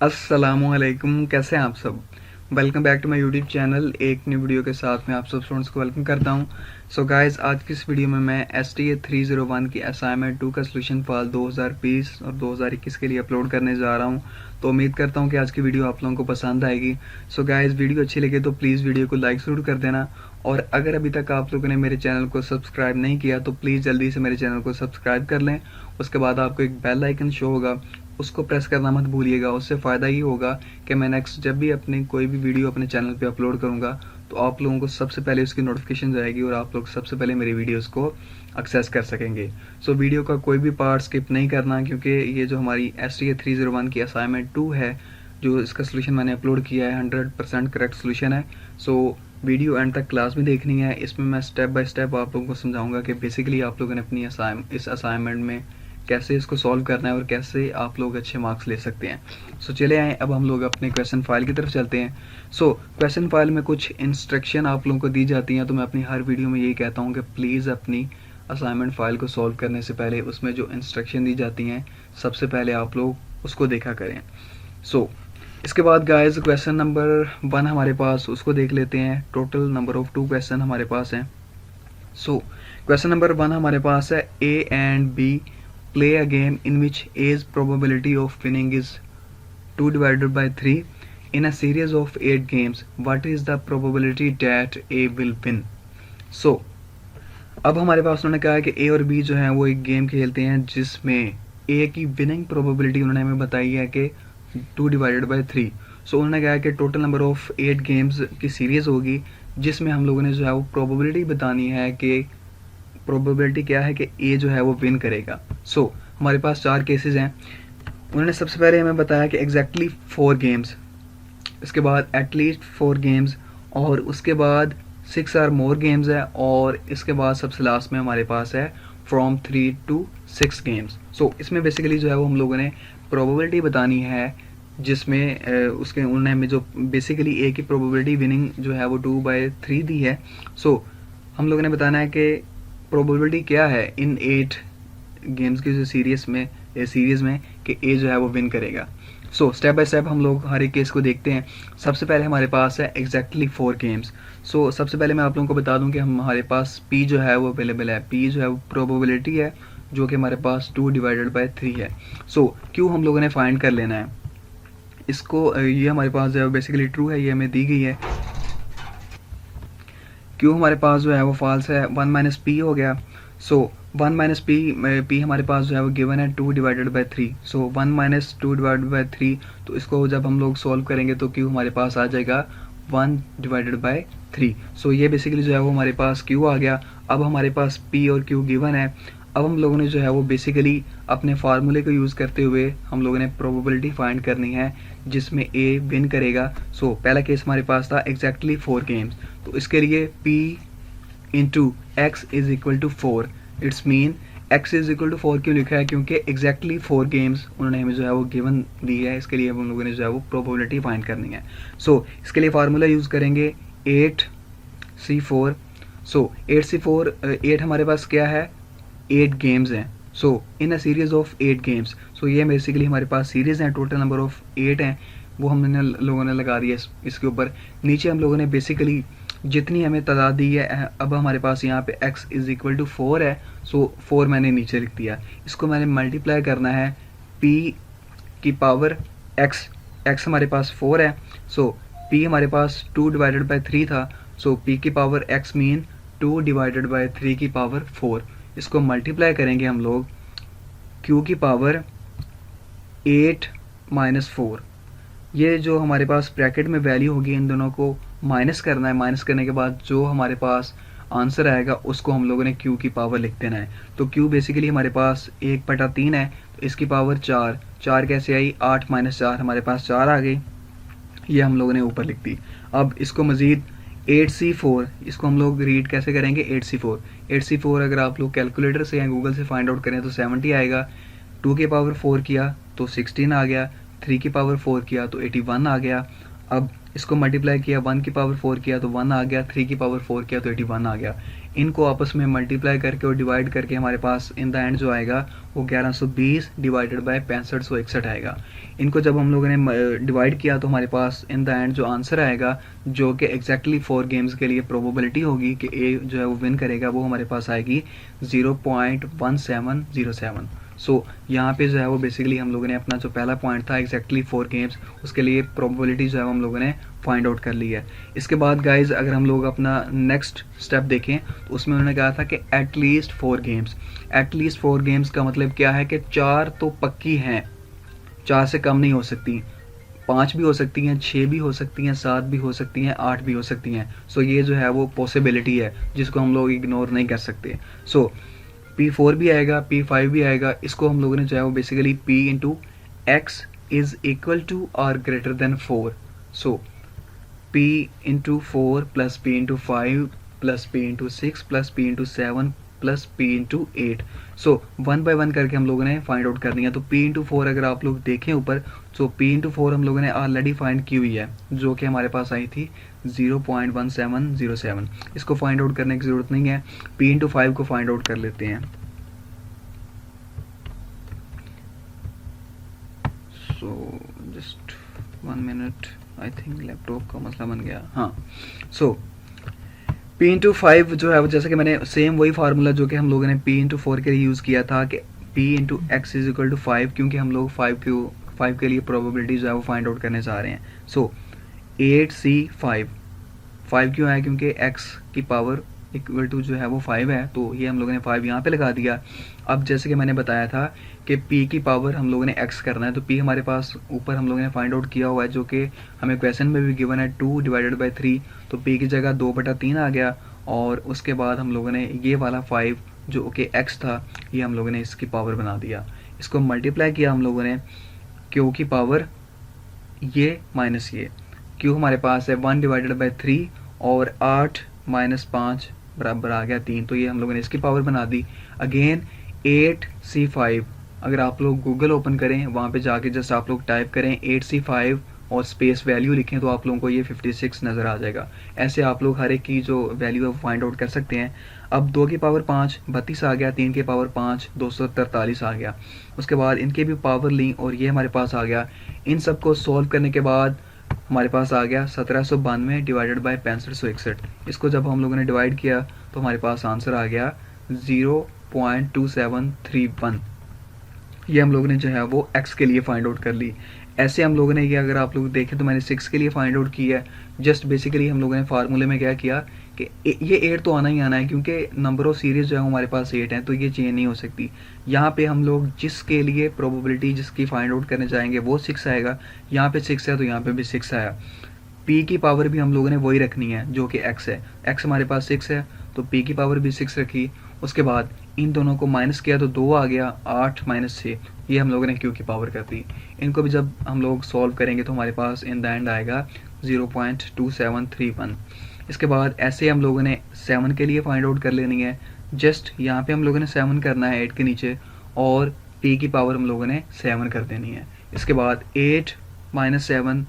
अस्सलामुअलैकुम, कैसे हैं आप सब। Welcome back to my YouTube channel. एक न्यू वीडियो के साथ मैं आप सब स्टूडेंट्स को वेलकम करता हूं। सो गाइस, आज की इस वीडियो में मैं STA 301 की असाइनमेंट 2 का सोल्यूशन फाइल 2020 और 2021 के लिए अपलोड करने जा रहा हूं। तो उम्मीद करता हूं कि आज की वीडियो आप लोगों को पसंद आएगी। सो गाइस, वीडियो अच्छी लगे तो प्लीज़ वीडियो को लाइक ज़रूर कर देना, और अगर अभी तक आप लोगों ने मेरे चैनल को सब्सक्राइब नहीं किया तो प्लीज़ जल्दी से मेरे चैनल को सब्सक्राइब कर लें। उसके बाद आपको एक बेल आइकन शो होगा, उसको प्रेस करना मत भूलिएगा। उससे फ़ायदा ये होगा कि मैं नेक्स्ट जब भी अपनी कोई भी वीडियो अपने चैनल पे अपलोड करूँगा तो आप लोगों को सबसे पहले उसकी नोटिफिकेशन जाएगी और आप लोग सबसे पहले मेरी वीडियोस को एक्सेस कर सकेंगे। सो वीडियो का कोई भी पार्ट स्किप नहीं करना, क्योंकि ये जो हमारी STA 301 की असाइनमेंट 2 है, जो इसका सोल्यूशन मैंने अपलोड किया है, 100% करेक्ट सोल्यूशन है। सो वीडियो एंड तक क्लास में देखनी है। इसमें मैं स्टेप बाय स्टेप आप लोगों को समझाऊंगा कि बेसिकली आप लोगों ने अपनी इस असाइनमेंट में कैसे इसको सॉल्व करना है और कैसे आप लोग अच्छे मार्क्स ले सकते हैं। सो चले आए, अब हम लोग अपने क्वेश्चन फाइल की तरफ चलते हैं। सो क्वेश्चन फाइल में कुछ इंस्ट्रक्शन आप लोगों को दी जाती हैं, तो मैं अपनी हर वीडियो में यही कहता हूँ कि प्लीज़ अपनी असाइनमेंट फाइल को सॉल्व करने से पहले उसमें जो इंस्ट्रक्शन दी जाती हैं सबसे पहले आप लोग उसको देखा करें। सो इसके बाद गाइस, क्वेश्चन नंबर 1 हमारे पास, उसको देख लेते हैं। टोटल नंबर ऑफ 2 क्वेश्चन हमारे पास हैं। सो क्वेश्चन नंबर 1 हमारे पास है, A and B play a game in which A's probability of winning is 2 divided by 3 in a series of 8 games. What is the probability that A will win? So अब हमारे पास उन्होंने कहा है कि A और B जो है वो एक गेम खेलते हैं जिसमें A की विनिंग प्रोबेबिलिटी उन्होंने हमें बताई है कि 2 डिवाइडेड बाई 3। सो उन्होंने कहा है कि टोटल नंबर ऑफ 8 गेम्स की सीरीज होगी जिसमें हम लोगों ने जो है वो प्रोबेबिलिटी बतानी है कि प्रोबेबिलिटी क्या है कि ए जो है वो विन करेगा। सो हमारे पास 4 केसेस हैं। उन्होंने सबसे पहले हमें बताया कि एग्जैक्टली 4 गेम्स, इसके बाद एटलीस्ट 4 गेम्स, और उसके बाद 6 और मोर गेम्स है, और इसके बाद सबसे लास्ट में हमारे पास है फ्रॉम 3 to 6 गेम्स। सो इसमें बेसिकली जो है वो हम लोगों ने प्रोबेबिलिटी बतानी है जिसमें उसके उन्होंने हमें जो बेसिकली ए की प्रोबेबिलिटी विनिंग जो है वो 2/3 दी है। सो हम लोगों ने बताना है कि प्रोबेबिलिटी क्या है इन 8 गेम्स की जो सीरीज में कि ए जो है वो विन करेगा। सो स्टेप बाय स्टेप हम लोग हर एक केस को देखते हैं। सबसे पहले हमारे पास है एग्जैक्टली 4 गेम्स। सो सबसे पहले मैं आप लोगों को बता दूं कि हमारे पास पी जो है वो अवेलेबल है। पी जो है वो प्रोबेबिलिटी है जो कि हमारे पास 2 डिवाइडेड बाई 3 है। सो क्यों हम लोगों ने फाइंड कर लेना है इसको, ये हमारे पास जो है बेसिकली ट्रू है, ये हमें दी गई है। क्यों हमारे पास जो है वो फॉल्स है, 1 माइनस पी हो गया। सो 1 माइनस पी हमारे पास जो है वो गिवन है 2 divided by 3। So 1 minus 2 divided by 3, तो इसको जब हम लोग सॉल्व करेंगे तो क्यू हमारे पास आ जाएगा 1 डिवाइडेड बाई 3। सो ये बेसिकली जो है वो हमारे पास क्यू आ गया। अब हमारे पास पी और क्यू गिवन है। अब हम लोगों ने जो है वो बेसिकली अपने फार्मूले को यूज़ करते हुए हम लोगों ने प्रोबेबिलिटी फाइंड करनी है जिसमें ए विन करेगा। सो पहला केस हमारे पास था एग्जैक्टली 4 गेम्स, तो इसके लिए P into x is equal to 4। It's mean x is equal to 4 क्यों लिखा है, क्योंकि एग्जैक्टली 4 गेम्स उन्होंने हमें जो है वो गिवन दी है। इसके लिए हम लोगों ने जो है वो प्रोबेबिलिटी फाइंड करनी है। सो इसके लिए फार्मूला यूज़ करेंगे 8C4। सो 8C4, 8 हमारे पास क्या है, 8 गेम्स हैं। सो इन अ सीरीज ऑफ 8 गेम्स। सो ये बेसिकली हमारे पास सीरीज हैं, टोटल नंबर ऑफ 8 हैं, वो हमने लोगों ने लगा दिया इसके ऊपर। नीचे हम लोगों ने बेसिकली जितनी हमें तादाद दी है, अब हमारे पास यहाँ पे x इज इक्वल टू 4 है। सो 4 मैंने नीचे लिख दिया। इसको मैंने मल्टीप्लाई करना है p की पावर x। x हमारे पास 4 है। सो p हमारे पास 2 डिवाइडेड बाई 3 था। सो p की power x mean 2 divided by 3 की पावर 4। इसको मल्टीप्लाई करेंगे हम लोग q की पावर 8 माइनस 4। ये जो हमारे पास ब्रैकेट में वैल्यू होगी, इन दोनों को माइनस करना है। माइनस करने के बाद जो हमारे पास आंसर आएगा उसको हम लोगों ने q की पावर लिख देना है। तो q बेसिकली हमारे पास 1/3 है, तो इसकी पावर 4। 4 कैसे आई, 8 माइनस 4, हमारे पास 4 आ गई, ये हम लोगों ने ऊपर लिख दी। अब इसको मज़ीद 8C4, इसको हम लोग रीड कैसे करेंगे, 8C4। 8C4 अगर आप लोग कैलकुलेटर से या गूगल से फाइंड आउट करें तो 70 आएगा। 2 की पावर 4 किया तो 16 आ गया। 3 की पावर 4 किया तो 81 आ गया। अब इसको मल्टीप्लाई किया, 1 की पावर 4 किया तो 1 आ गया, 3 की पावर 4 किया तो 81 आ गया। इनको आपस में मल्टीप्लाई करके और डिवाइड करके हमारे पास इन द एंड जो आएगा वो 1120 डिवाइडेड बाय 6561 आएगा। इनको जब हम लोगों ने डिवाइड किया तो हमारे पास इन द एंड जो आंसर आएगा, जो कि एग्जैक्टली 4 गेम्स के लिए प्रोबेबिलिटी होगी कि ए जो है वो विन करेगा, वो हमारे पास आएगी 0.1707। सो यहाँ पे जो है वो बेसिकली हम लोगों ने अपना जो पहला पॉइंट था एग्जैक्टली 4 गेम्स, उसके लिए प्रोबेबिलिटी जो है हम लोगों ने फाइंड आउट कर ली है। इसके बाद गाइज अगर हम लोग अपना नेक्स्ट स्टेप देखें तो उसमें उन्होंने कहा था कि एटलीस्ट 4 गेम्स। एटलीस्ट 4 गेम्स का मतलब क्या है कि 4 तो पक्की हैं, 4 से कम नहीं हो सकती, 5 भी हो सकती हैं, 6 भी हो सकती हैं, 7 भी हो सकती हैं, 8 भी हो सकती हैं। सो ये जो है वो पॉसिबिलिटी है जिसको हम लोग इग्नोर नहीं कर सकते। सो P4 भी आएगा, P5 भी आएगा। इसको हम लोगों ने जो है वो basically P into x is equal to और greater than 4। So P into 4 plus P into 5 plus P into 6 plus P into 7 plus P into 8। So 1 by 1 करके हम लोगों ने फाइंड आउट करनी है। तो P इंटू 4 अगर आप लोग देखें ऊपर, सो P इंटू 4 हम लोगों ने ऑलरेडी फाइंड की हुई है, जो कि हमारे पास आई थी 0.1707। इसको फाइंड आउट करने की ज़रूरत नहीं है, P इंटू 5 को फाइंड आउट कर लेते हैं। So just 1 minute, I think laptop का मसला बन गया। हाँ, सो P इंटू 5 जो है वो जैसे कि मैंने सेम वही फार्मूला जो कि हम लोगों ने P इंटू 4 के लिए यूज़ किया था कि P into x is equal to 5, क्योंकि हम लोग 5 के लिए प्रोबेबिलिटी जो है वो फाइंड आउट करने जा रहे हैं। सो 8C5 क्यों है, क्योंकि x की पावर इक्वल टू जो है वो 5 है, तो ये हम लोगों ने 5 यहाँ पे लगा दिया। अब जैसे कि मैंने बताया था कि p की पावर हम लोगों ने x करना है, तो p हमारे पास ऊपर हम लोगों ने फाइंड आउट किया हुआ है, जो कि हमें क्वेश्चन में भी गिवन है 2 डिवाइडेड बाई 3, तो p की जगह 2/3 आ गया। और उसके बाद हम लोगों ने ये वाला 5 जो कि x था, ये हम लोगों ने इसकी पावर बना दिया। इसको मल्टीप्लाई किया हम लोगों ने q की पावर ये माइनस ये, q हमारे पास है 1 डिवाइडेड बाई 3 और 8 माइनस 5 बराबर आ गया 3, तो ये हम लोगों ने इसकी पावर बना दी। अगेन 8C5, अगर आप लोग गूगल ओपन करें, वहाँ पे जाके जस्ट आप लोग टाइप करें 8C5 और स्पेस वैल्यू लिखें, तो आप लोगों को ये 56 नज़र आ जाएगा। ऐसे आप लोग हर एक की जो वैल्यू है वो फाइंड आउट कर सकते हैं। अब 2 की पावर 5 32 आ गया, 3 की पावर 5 243 आ गया। उसके बाद इनके भी पावर ली और ये हमारे पास आ गया। इन सबको सॉल्व करने के बाद हमारे पास आ गया 1792 डिवाइडेड बाई 6561। इसको जब हम लोगों ने डिवाइड किया तो हमारे पास आंसर आ गया 0.2731। ये हम लोगों ने जो है वो x के लिए फाइंड आउट कर ली। ऐसे हम लोगों ने ये, अगर आप लोग देखें तो मैंने 6 के लिए फाइंड आउट की है। जस्ट बेसिकली हम लोगों ने फार्मूले में क्या किया कि ये 8 तो आना ही आना है, क्योंकि नंबर ऑफ सीरीज जो है हमारे पास 8 है, तो ये चेंज नहीं हो सकती। यहाँ पे हम लोग जिसके लिए प्रोबेबिलिटी जिसकी फाइंड आउट करने जाएंगे वो 6 आएगा। यहाँ पे 6 है तो यहाँ पे भी 6 आया। p की पावर भी हम लोगों ने वही रखनी है जो कि x है। x हमारे पास 6 है तो p की पावर भी 6 रखी। उसके बाद इन दोनों को माइनस किया तो 2 आ गया, 8 माइनस 6, ये हम लोगों ने q की पावर कर दी। इनको भी जब हम लोग सॉल्व करेंगे तो हमारे पास इन द एंड आएगा 0.2731। इसके बाद ऐसे हम लोगों ने 7 के लिए फाइंड आउट कर लेनी है। जस्ट यहाँ पे हम लोगों ने 7 करना है 8 के नीचे, और p की पावर हम लोगों ने 7 कर देनी है। इसके बाद 8 माइनस 7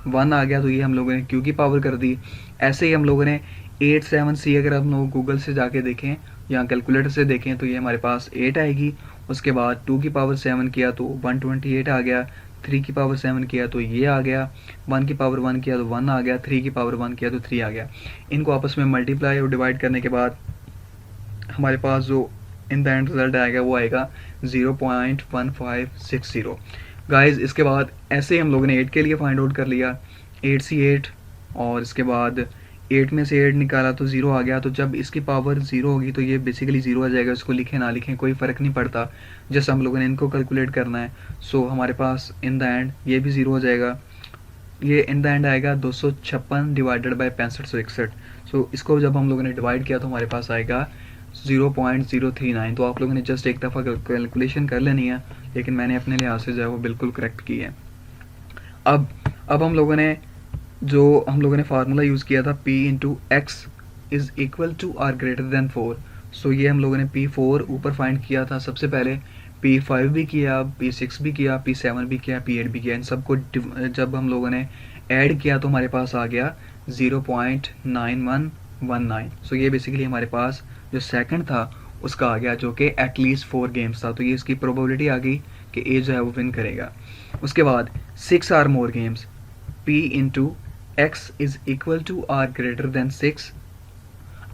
1 आ गया, तो ये हम लोगों ने q की पावर कर दी। ऐसे ही हम लोगों ने 87C अगर हम लोग गूगल से जाके देखें या कैलकुलेटर से देखें तो ये हमारे पास 8 आएगी। उसके बाद 2 की पावर 7 किया तो 128 आ गया, 3 की पावर 7 किया तो ये आ गया, 1 की पावर 1 किया तो 1 आ गया, 3 की पावर 1 किया तो 3 आ गया। इनको आपस में मल्टीप्लाई और डिवाइड करने के बाद हमारे पास जो इन द एंड रिजल्ट आएगा वो आएगा 0.1560 गाइज। इसके बाद ऐसे हम लोगों ने 8 के लिए फाइंड आउट कर लिया, 8C8, और इसके बाद 8 में से 8 निकाला तो 0 आ गया। तो जब इसकी पावर 0 होगी तो ये बेसिकली 0 आ जाएगा। इसको लिखें ना लिखें कोई फ़र्क नहीं पड़ता, जस्ट हम लोगों ने इनको कैलकुलेट करना है। सो हमारे पास इन द एंड ये भी 0 हो जाएगा। ये इन द एंड आएगा 256 डिवाइडेड बाई 6561। सो इसको जब हम लोगों ने डिवाइड किया तो हमारे पास आएगा 0.039। तो आप लोगों ने जस्ट एक दफ़ा कैलकुलेशन कर लेनी है, लेकिन मैंने अपने लिहाज से जो है वो बिल्कुल करेक्ट की है। अब हम लोगों ने फार्मूला यूज़ किया था p into x is equal to or greater than 4। So ये हम लोगों ने P4 ऊपर फाइंड किया था सबसे पहले, P5 भी किया, P6 भी किया, P7 भी किया, P8 भी किया। इन सबको जब हम लोगों ने ऐड किया तो हमारे पास आ गया 0.9119। सो ये बेसिकली हमारे पास जो सेकंड था उसका आ गया, जो कि एटलीस्ट 4 गेम्स था। तो ये इसकी प्रोबेबिलिटी आ गई कि ए जो है वो विन करेगा। उसके बाद 6 or more games, P into x is equal to or greater than 6।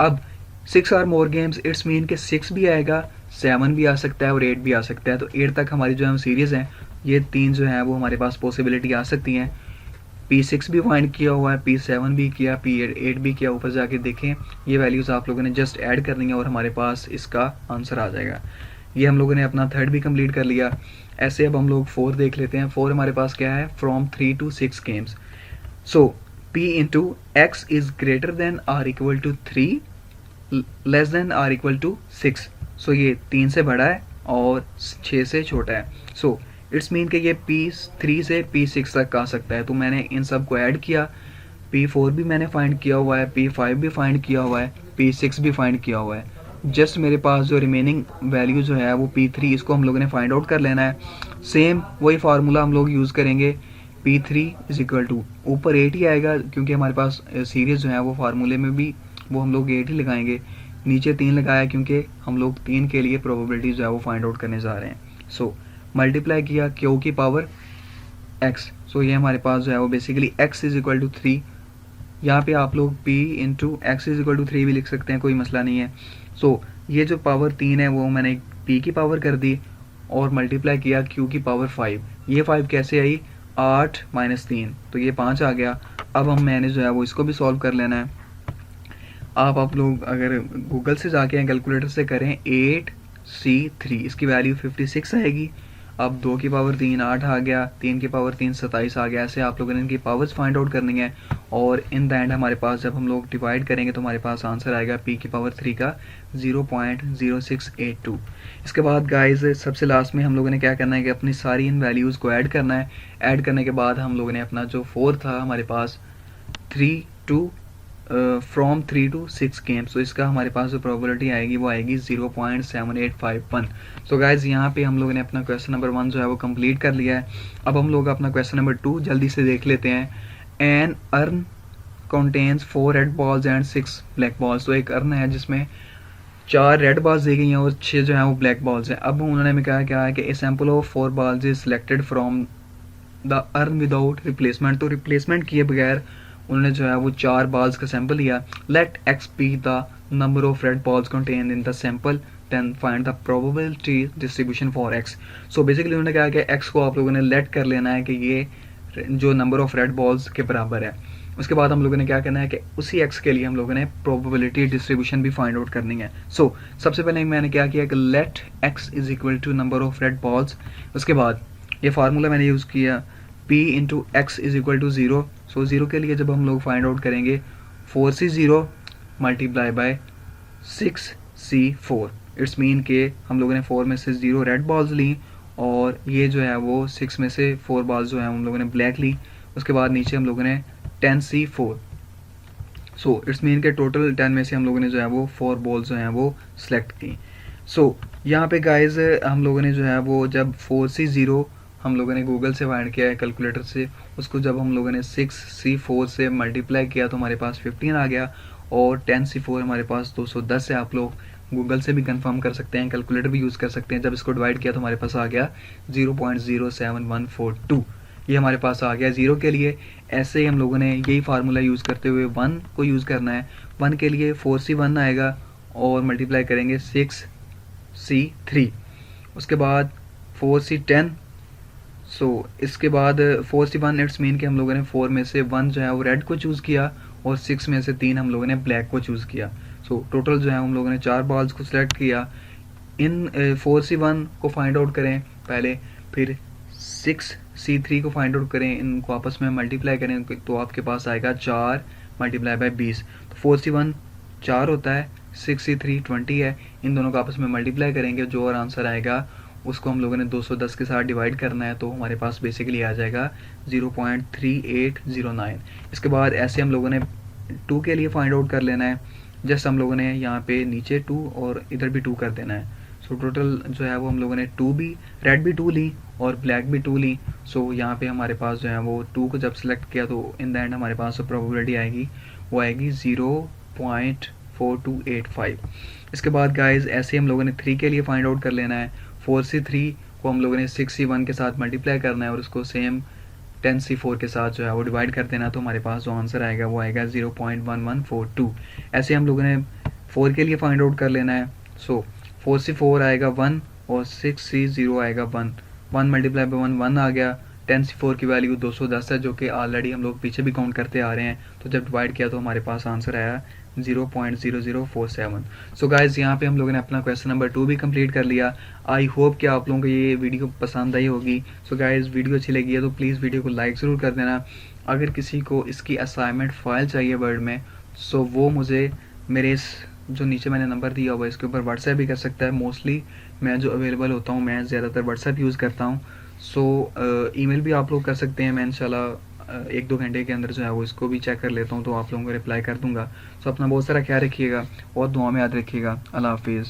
अब 6 or more games, it's mean के 6 भी आएगा, 7 भी आ सकता है और 8 भी आ सकता है। तो 8 तक हमारी जो है सीरीज है, ये 3 जो है वो हमारे पास पॉसिबिलिटी आ सकती हैं। P6 भी फाइंड किया हुआ है, P7 भी किया, P8 भी किया। ऊपर जाके देखें, ये वैल्यूज़ आप लोगों ने जस्ट ऐड करनी है और हमारे पास इसका आंसर आ जाएगा। ये हम लोगों ने अपना थर्ड भी कंप्लीट कर लिया। ऐसे अब हम लोग 4 देख लेते हैं। 4 हमारे पास क्या है, from 3 to 6 games. So P into x is greater than or equal to 3, less than or equal to 6। So ये 3 से बड़ा है और 6 से छोटा है। सो इट्स मीन कि ये P3 से P6 तक आ सकता है। तो मैंने इन सब को ऐड किया, P4 भी मैंने फाइंड किया हुआ है, P5 भी फाइंड किया हुआ है, P6 भी फाइंड किया हुआ है। जस्ट मेरे पास जो रिमेनिंग वैल्यू जो है वो P3, इसको हम लोगों ने फाइंड आउट कर लेना है। सेम वही फार्मूला हम लोग यूज़ करेंगे, P3 इज इक्वल टू, ऊपर 8 ही आएगा क्योंकि हमारे पास सीरीज जो है वो फार्मूले में भी वो हम लोग 8 ही लगाएंगे। नीचे 3 लगाया क्योंकि हम लोग 3 के लिए प्रोबेबिलिटी जो है वो फाइंड आउट करने जा रहे हैं। सो मल्टीप्लाई किया क्यू की पावर एक्स। सो ये हमारे पास जो है वो basically x is equal to 3। यहाँ पे आप लोग P into x is equal to 3 भी लिख सकते हैं, कोई मसला नहीं है। सो ये जो पावर 3 है वो मैंने P की पावर कर दी और मल्टीप्लाई किया Q की पावर 5। ये 5 कैसे आई, 8 माइनस 3, तो ये 5 आ गया। अब हम मैंने जो है वो इसको भी सॉल्व कर लेना है। आप लोग अगर गूगल से जाके कैलकुलेटर से करें 8C3, इसकी वैल्यू 56 आएगी। अब 2 की पावर 3 8 आ गया, 3 की पावर 3 27 आ गया। ऐसे आप लोगों ने इनकी पावर्स फाइंड आउट करनी है और इन द एंड हमारे पास जब हम लोग डिवाइड करेंगे तो हमारे पास आंसर आएगा P की पावर 3 का 0.0682। इसके बाद गाइस सबसे लास्ट में हम लोगों ने क्या करना है कि अपनी सारी इन वैल्यूज़ को ऐड करना है। ऐड करने के बाद हम लोगों ने अपना जो 4 था हमारे पास 3 to फ्रॉम 3 to 6 गेम्स, तो इसका हमारे पास जो प्रोबेबिलिटी आएगी वो आएगी 0.7851। सो गाइज यहाँ पे हम लोगों ने अपना क्वेश्चन नंबर 1 जो है वो कंप्लीट कर लिया है। अब हम लोग अपना क्वेश्चन नंबर 2 जल्दी से देख लेते हैं। An urn contains 4 red balls and 6 black balls. तो एक अर्न है जिसमें 4 रेड बॉल्स दी गई हैं और 6 जो है वो ब्लैक बॉल्स हैं। अब उन्होंने में कहा क्या है कि ए sample of 4 balls is selected from the earn without replacement. तो रिप्लेसमेंट किए बगैर उन्होंने जो है वो 4 बॉल्स का सैंपल लिया। Let x be the number of red balls contain in the sample, then find the probability distribution for x. So basically उन्होंने कहा कि एक्स को आप लोगों ने लेट कर लेना है कि ये जो नंबर ऑफ रेड बॉल्स के बराबर है। उसके बाद हम लोगों ने क्या करना है कि उसी एक्स के लिए हम लोगों ने प्रोबेबिलिटी डिस्ट्रीब्यूशन भी फाइंड आउट करनी है। सो सबसे पहले मैंने क्या किया कि let x is equal to number of red balls. उसके बाद ये फार्मूला मैंने यूज़ किया, P into x is equal to 0। So 0 के लिए जब हम लोग फाइंड आउट करेंगे 4C0 multiply by 6C4, it's mean के हम लोगों ने 4 में से 0 रेड बॉल्स ली और ये जो है वो 6 में से 4 बॉल्स जो है हम लोगों ने ब्लैक ली। उसके बाद नीचे हम लोगों ने 10C4। सो इट्स मीन के टोटल 10 में से हम लोगों ने जो है वो 4 बॉल्स जो हैं वो सिलेक्ट की। सो यहाँ पे गाइज हम लोगों ने जो है वो जब 4C0 हम लोगों ने गूगल से फाइंड किया है कैलकुलेटर से, उसको जब हम लोगों ने 6C4 से मल्टीप्लाई किया तो हमारे पास 15 आ गया और 10C4 हमारे पास 210 है। आप लोग गूगल से भी कंफर्म कर सकते हैं, कैलकुलेटर भी यूज़ कर सकते हैं। जब इसको डिवाइड किया तो हमारे पास आ गया 0.07142। ये हमारे पास आ गया 0 के लिए। ऐसे ही हम लोगों ने यही फार्मूला यूज़ करते हुए 1 को यूज़ करना है। 1 के लिए 4C1 आएगा और मल्टीप्लाई करेंगे 6C3, उसके बाद 4C10। सो इसके बाद 4C1, इट्स मीन कि हम लोगों ने 4 में से 1 जो है वो रेड को चूज़ किया और 6 में से 3 हम लोगों ने ब्लैक को चूज़ किया। सो टोटल जो है हम लोगों ने 4 बॉल्स को सिलेक्ट किया। इन 4C1 को फाइंड आउट करें पहले, फिर 6C3 को फाइंड आउट करें, इनको आपस में मल्टीप्लाई करें तो आपके पास आएगा 4 मल्टीप्लाई बाय 20। तो 4C1 4 होता है, 6C3 20 है। इन दोनों को आपस में मल्टीप्लाई करेंगे, जो और आंसर आएगा उसको हम लोगों ने 210 के साथ डिवाइड करना है, तो हमारे पास बेसिकली आ जाएगा 0.3809। इसके बाद ऐसे हम लोगों ने 2 के लिए फाइंड आउट कर लेना है। जस्ट हम लोगों ने यहाँ पे नीचे 2 और इधर भी 2 कर देना है। सो टोटल जो है वो हम लोगों ने रेड भी 2 ली और ब्लैक भी 2 ली। सो यहाँ पे हमारे पास जो है वो 2 को जब सेलेक्ट किया तो इन द एंड हमारे पास जो प्रोबेबिलिटी आएगी वो आएगी 0.4285। इसके बाद गाइज ऐसे हम लोगों ने 3 के लिए फाइंड आउट कर लेना है। 4C3 को हम लोगों ने 6C1 के साथ मल्टीप्लाई करना है और उसको सेम 10C4 के साथ जो है वो डिवाइड कर देना, तो हमारे पास जो आंसर आएगा वो आएगा 0.1142। ऐसे हम लोगों ने 4 के लिए फाइंड आउट कर लेना है। सो 4C4 आएगा 1 और 6C0 आएगा 1। 1 मल्टीप्लाई बाई 1 आ गया। 10C4 की वैल्यू 210 है जो कि ऑलरेडी हम लोग पीछे भी काउंट करते आ रहे हैं, तो जब डिवाइड किया तो हमारे पास आंसर आया 0.0047। सो गाइज यहाँ पे हम लोगों ने अपना क्वेश्चन नंबर 2 भी कंप्लीट कर लिया। आई होप कि आप लोगों को ये वीडियो पसंद आई होगी। सो गाइज वीडियो अच्छी लगी है तो प्लीज़ वीडियो को लाइक ज़रूर कर देना। अगर किसी को इसकी असाइनमेंट फाइल चाहिए वर्ड में, सो वो मुझे मेरे इस जो नीचे मैंने नंबर दिया हुआ है इसके ऊपर व्हाट्सएप भी कर सकता है। मोस्टली मैं जो अवेलेबल होता हूँ मैं ज़्यादातर व्हाट्सएप यूज़ करता हूँ। सो ईमेल भी आप लोग कर सकते हैं। मैं इंशाल्लाह 1-2 घंटे के अंदर जो है वो इसको भी चेक कर लेता हूँ तो आप लोगों को रिप्लाई कर दूँगा। सो अपना बहुत सारा ख्याल रखिएगा और दुआ में याद रखिएगा। अल्लाह हाफिज़।